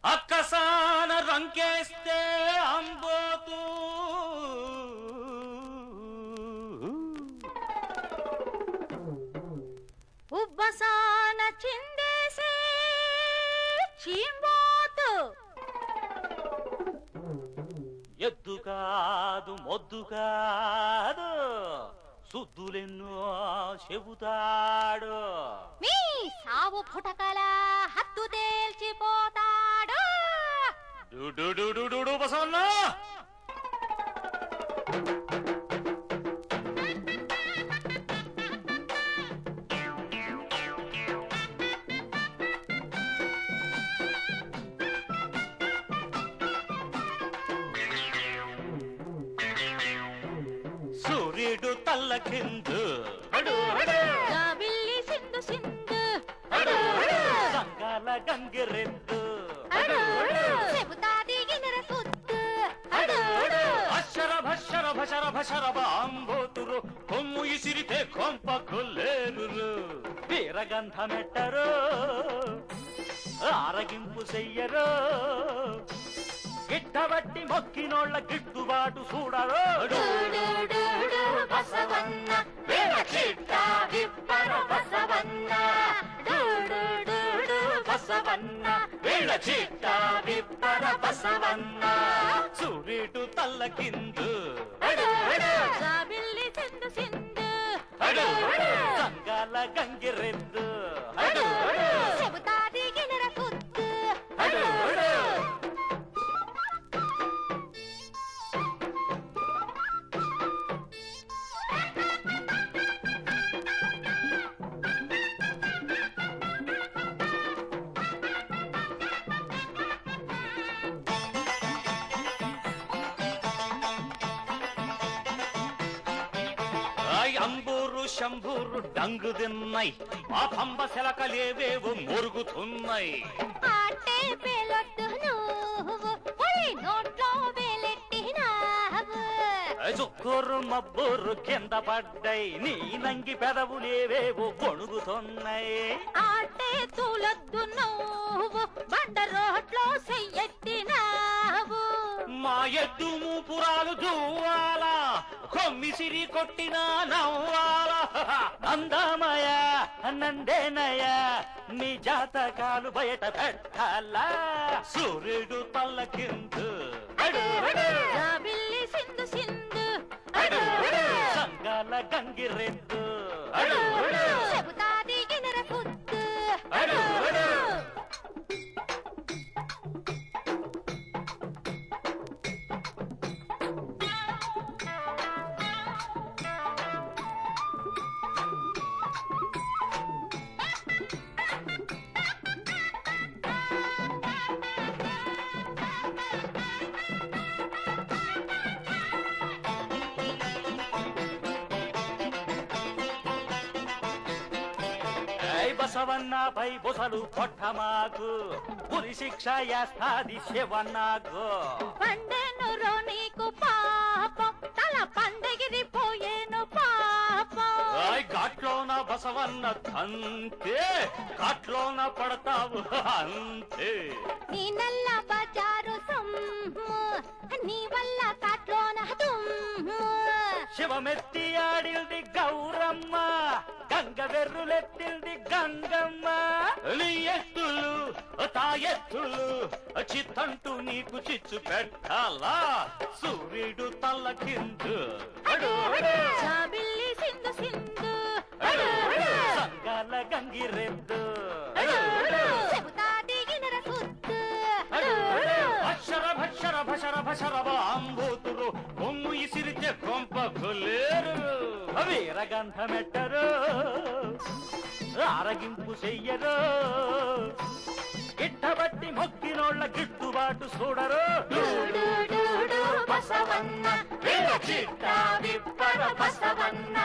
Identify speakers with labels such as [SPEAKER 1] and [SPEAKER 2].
[SPEAKER 1] అక్కసాన రంకేస్తే అంబోతూ
[SPEAKER 2] ఉబ్బసాన చిందేసే చీంబోతు
[SPEAKER 1] ఎద్దు కాదు మొద్దు కాదు సుద్దులెన్నో చెబుతాడు
[SPEAKER 2] మీ సావు పుటకల హద్దు తేల్చిపోతాడు
[SPEAKER 1] బసవన్న సూర్యుడు తల్లకిందు
[SPEAKER 2] బిల్లి సింధు సింధు
[SPEAKER 1] సంగాల గంగిరెద్దు
[SPEAKER 2] చెబుతాది గిన్నెర సుత్తు
[SPEAKER 1] అక్షర భక్షర భషర భషర బాంబోతురు కొమ్ము ఇసిరితే కొంప కొల్లేరు వీరగంధమెట్టరు ఆరగింపు చెయ్యరు గిట్టబట్టి మొక్కినోళ్ళ గిట్టుబాటు చూడరు
[SPEAKER 2] బసవన్న
[SPEAKER 1] బసవన్న వీళ్ళ చిట్ట విప్పర బసవన్న సూర్యుడు తల్లకిందు
[SPEAKER 2] బిల్లి సింధు సింధు
[SPEAKER 1] సంగాల గంగిరెద్దు
[SPEAKER 2] చెబుతాది గిన్నెర సుత్తు
[SPEAKER 1] అంబూరు శంభూరు డంగు తిన్నాయి మా పంబ శలకలేవేవో మురుగుతున్నాయి
[SPEAKER 2] ఆటే పేలొద్దు నువ్వు నోట్లో వేలెట్టినావు
[SPEAKER 1] చుక్కూరు మబ్బూరు కింద పడ్డాయి నీ నంగి పెదవులేవేవో గొణుగుతున్నాయి
[SPEAKER 2] ఆటే తూలొద్దు నువ్వు బండ రోడ్లో చెయ్యెత్తినావు
[SPEAKER 1] మా ఎద్దు మూపురాలు జూవాలా కొమ్మిసిరి కొట్టినా నవ్వాలా అందమయ నందేనయ నీ జాతకాలు బయట పెట్టాలా సూర్యుడు తల్లకిందు
[SPEAKER 2] బిల్లి సింధు సింధు
[SPEAKER 1] సంగాల గంగిరెద్దు
[SPEAKER 2] చెబుతాది గిన్నెర సుత్తు
[SPEAKER 1] బసవన్న పై బొసలు కొట్టమాకు పులి శిక్ష యాస్తాది శివన్నాకు
[SPEAKER 2] పండెను రో నీకు పాపం తల పండగిరిపోయేను పాపం
[SPEAKER 1] ఘాట్లోన బసవన్న తంతే ఘాట్లోన పడతావు అంతే
[SPEAKER 2] నీ నల్ల బజారు సొమ్ము నీ వల్ల కాట్లోన దుమ్ము
[SPEAKER 1] శివమెత్తి ఆడిల్ది గౌరమ్మ గంగ వెర్రులెత్తిల్ది గంగమ్మ నీ ఎత్తులు తా ఎత్తులు చిత్తంటూ నీకు చిచ్చు పెట్టాలా సూర్యుడు తల్లకిందు
[SPEAKER 2] బిల్లి సింధు సింధు
[SPEAKER 1] సంగాల గంగిరెద్దు
[SPEAKER 2] చెబుతాది గిన్నెర సుత్తు
[SPEAKER 1] అక్షర భక్షర భషర భషర బాంబోతురు కొమ్ము ఇసిరితే కొంప కొల్లేరు వీరగంధమెట్టరు ఆరగింపు చెయ్యరు గిట్టబట్టి మొక్కినోళ్ళ గిట్టుబాటు చూడరు
[SPEAKER 2] బసవన్న
[SPEAKER 1] చిట్ట విప్పర బసవన్న